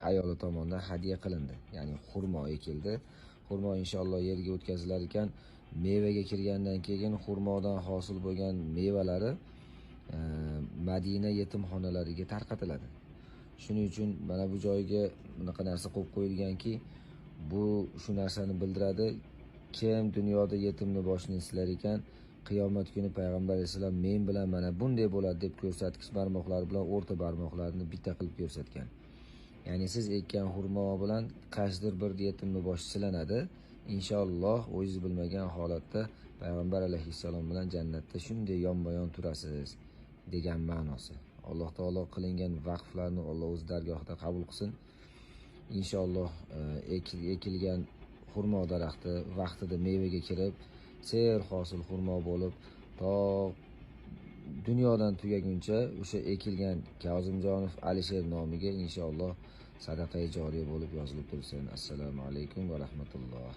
ayoli tomonidan hadya qilindi. Ya'ni xurmo ekildi. Xurmo inshaalloh yerga o'tkazilar ekan, mevaga kirgandan keyin xurmodan hosil bo'lgan mevalari Madina yetimxonalariga tarqatiladi. Shuning uchun mana bu joyga bunaqa narsa qo'yib qo'yilganki, bu shu narsani bildiradi. Kim dunyoda yetimni boshini silar ekan, qiyomat kuni payg'ambar alayhisalom men bilan mana bunday bo'ladi deb ko'rsatkich barmoqlari bilan o'rta barmoqlarini bitta qilib ko'rsatgan. Ya'ni siz ekkan xurmo bilan qaysidir bir yetimni boshi silanadi. Inshaalloh o'zingiz bilmagan holatda payg'ambar alayhissalom bilan jannatda shunday yonma-yon turasiz degan ma'nosi. Alloh taolo qilingan vaqflarni Alloh o'z dargohida qabul qilsin. Inshaalloh ekilgan xurmo daraxti vaqtida mevaga kirib, ser hosil xurmo bo'lib, to dunyodan tugaguncha o'sha ekilgan Kozimjonov Alisher nomiga inshaalloh sadaqa joriya bo'lib yozilib tursin. Assalomu alaykum va rahmatulloh.